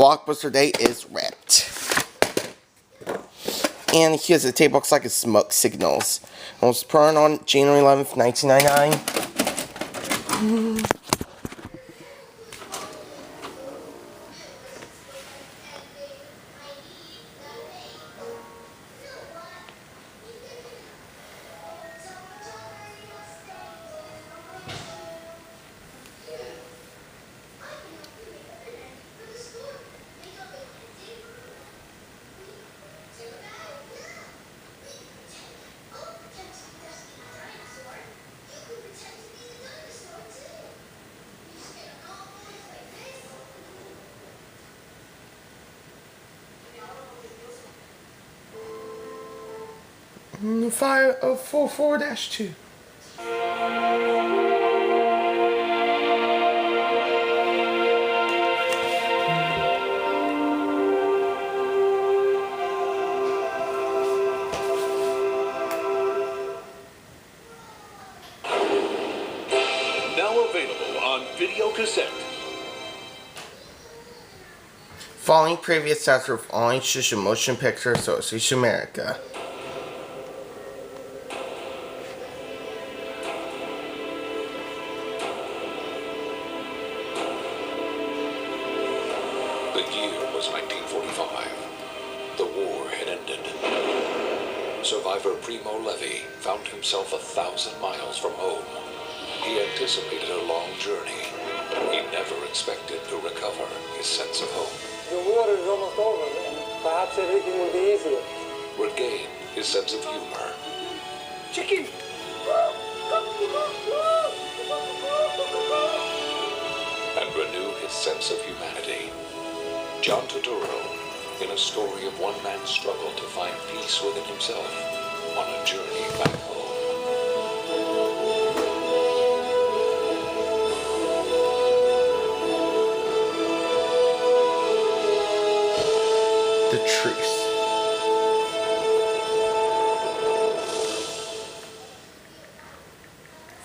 Blockbuster Day is wrapped. And here's the tape, looks like it's smoke signals. It was put on January 11th, 1999. Fire of 44-2. Now available on video cassette. Following previous chapter of Orange is the Motion Picture Association America. The year was 1945. The war had ended. Survivor Primo Levi found himself 1,000 miles from home. He anticipated a long journey. He never expected to recover his sense of home. The war is almost over. Perhaps everything will be easier. Regain his sense of humor. Chicken! And renew his sense of humanity. John Turturro, in a story of one man's struggle to find peace within himself on a journey back home. The Truth.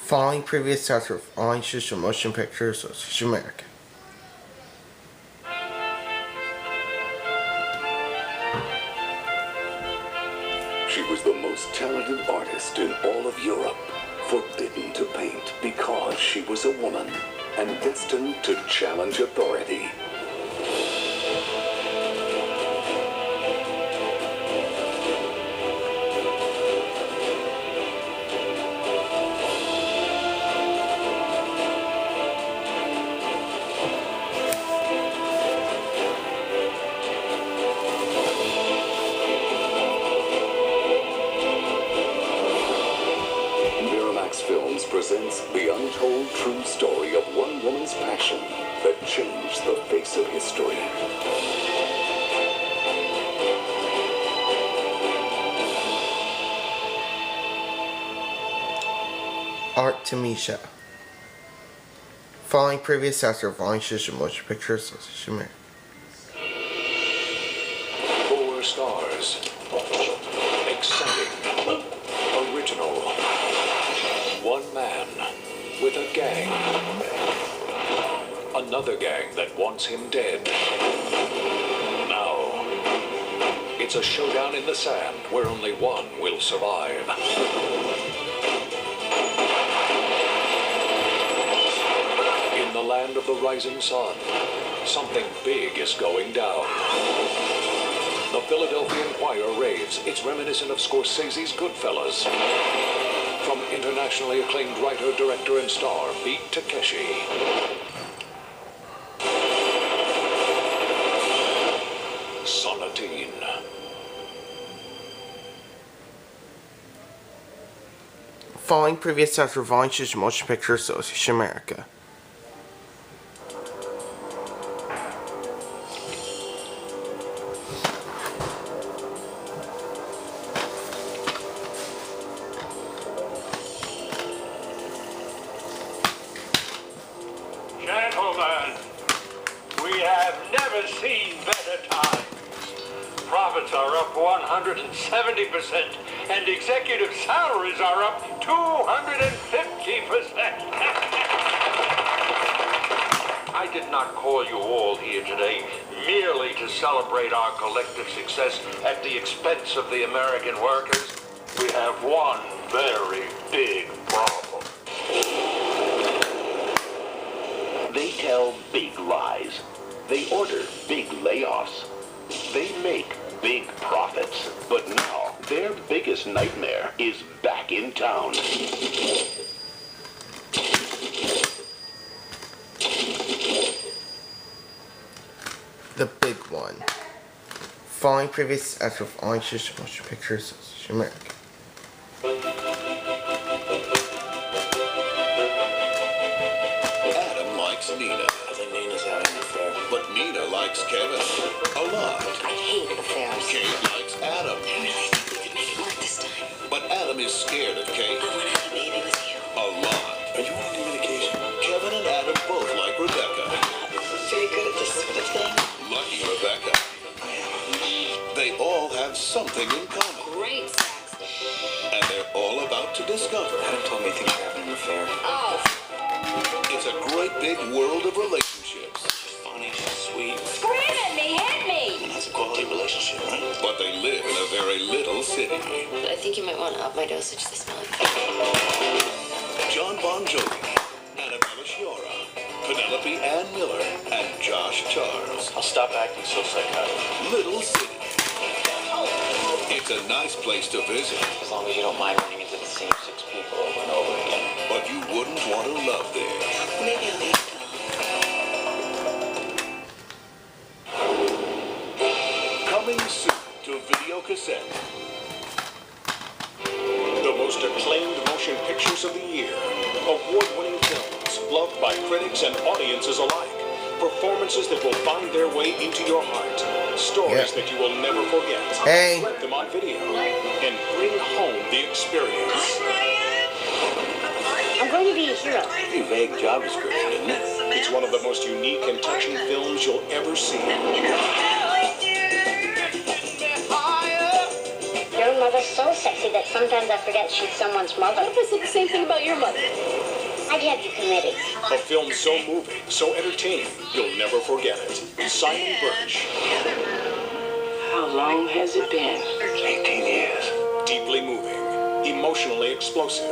Following previous chapter of Orange is the Motion Picture Association America. She was the most talented artist in all of Europe, forbidden to paint because she was a woman, and destined to challenge authority. Films presents the untold true story of one woman's passion that changed the face of history. Artemisia. Following previous chapter of Orange is the Motion Picture Association America. 4 stars. Exciting. Original. One man with a gang. Another gang that wants him dead. Now, it's a showdown in the sand where only one will survive. In the land of the rising sun, something big is going down. The Philadelphia Inquirer raves it's reminiscent of Scorsese's Goodfellas. From internationally acclaimed writer, director, and star, Beat Takeshi. Sonatine. Following previous chapter of Orange is the Motion Picture Association America. Gentlemen, we have never seen better times. Profits are up 170%, and executive salaries are up 250%. I did not call you all here today merely to celebrate our collective success at the expense of the American workers, we have one very big problem. They tell big lies. They order big layoffs. They make big profits. But now, their biggest nightmare is back in town. The big one. Following previous actor of Online Social Motion Pictures America. Adam likes Nina. I think Nina's having an affair. But Nina likes Kevin a lot. I hate affairs. Kate likes Adam. I really think we could make it work this time. But Adam is scared of Kate I want to have a baby with you. a lot. Are you on any medication? Kevin and Adam both like Rebecca. Very good at this sort of thing. Lucky Rebecca. They all have something in common. Great sex. And they're all about to discover. Adam told me he thinks you're having an affair. Oh, It's a great big world of relationships. She's funny, she's sweet. scream at me, hit me. And that's a quality relationship, right? But they live in a very little city. I think you might want to up my dosage this month. John Bon Jovi, Annabella Sciorra, Penelope Ann Miller, and Josh Charles. I'll stop acting so psychotic. Little city. It's a nice place to visit, As long as you don't mind running into the same 6 people over and over again. but you wouldn't want to love there. Maybe I'll leave. Coming soon to video cassette. The most acclaimed motion pictures of the year. Award-winning films, loved by critics and audiences alike. Performances that will find their way into your heart. Stories that you will never forget. Hey. Rent them on video. And bring home the experience. I'm going to be a hero. Pretty vague job description, isn't it? It's one of the most unique and touching films you'll ever see. Your mother's so sexy that sometimes I forget she's someone's mother. What if I said the same thing about your mother? I'd have you committed. A film so moving, so entertaining, you'll never forget it. Simon Birch. How long has it been? 18 years. Deeply moving, emotionally explosive.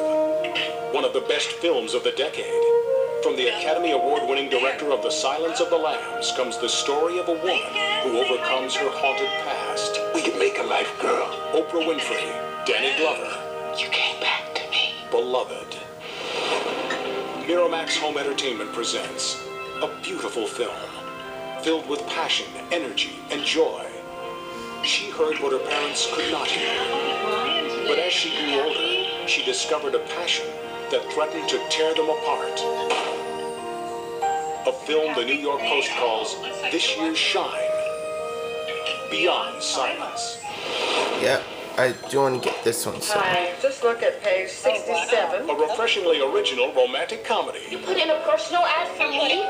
One of the best films of the decade. From the Academy Award-winning director of The Silence of the Lambs comes the story of a woman who overcomes her haunted past. We can make a life, girl. Oprah Winfrey, Danny Glover, You came back to me. Beloved. Miramax Home Entertainment presents a beautiful film filled with passion, energy, and joy. She heard what her parents could not hear. But as she grew older, she discovered a passion that threatened to tear them apart. A film the New York Post calls this year's shine, Beyond Silence. Yep, I do want to get this one. So. Hi, just look at page 67. A refreshingly original romantic comedy. Put in a personal ad for me.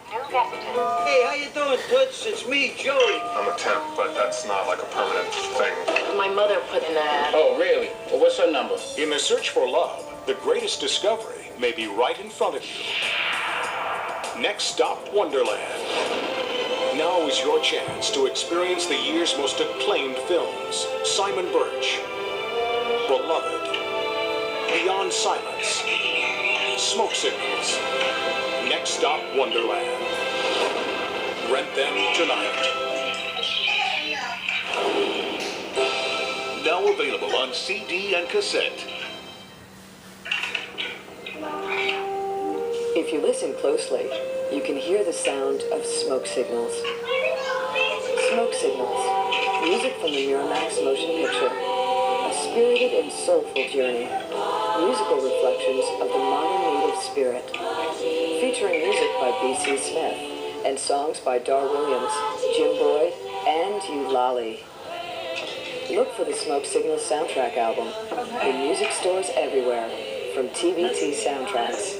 Hey, how you doing, Toots? It's me, Joey. I'm a temp, but that's not like a permanent thing. My mother put in that. Oh, really? Well, what's her number? In the search for love, the greatest discovery may be right in front of you. Next stop, Wonderland. Now is your chance to experience the year's most acclaimed films. Simon Birch, Beloved, Beyond Silence, Smoke Signals. Next stop, Wonderland. Rent them tonight. Now available on CD and cassette. If you listen closely, you can hear the sound of smoke signals. Smoke signals, music from the Miramax motion picture. A spirited and soulful journey. Musical reflections of the modern native spirit. Featuring music by B.C. Smith and songs by Dar Williams, Jim Boyd, and Eulalie. Look for the Smoke Signals soundtrack album in music stores everywhere from TVT Soundtracks.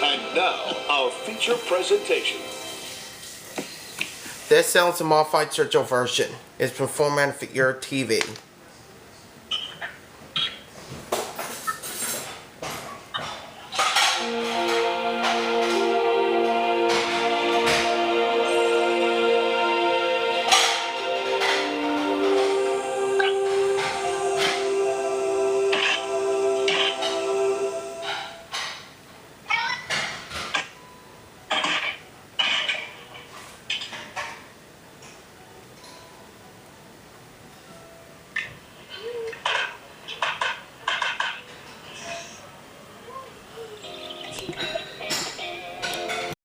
And now, our feature presentation. This sounds a modified Churchill version. It's been formatted for your TV.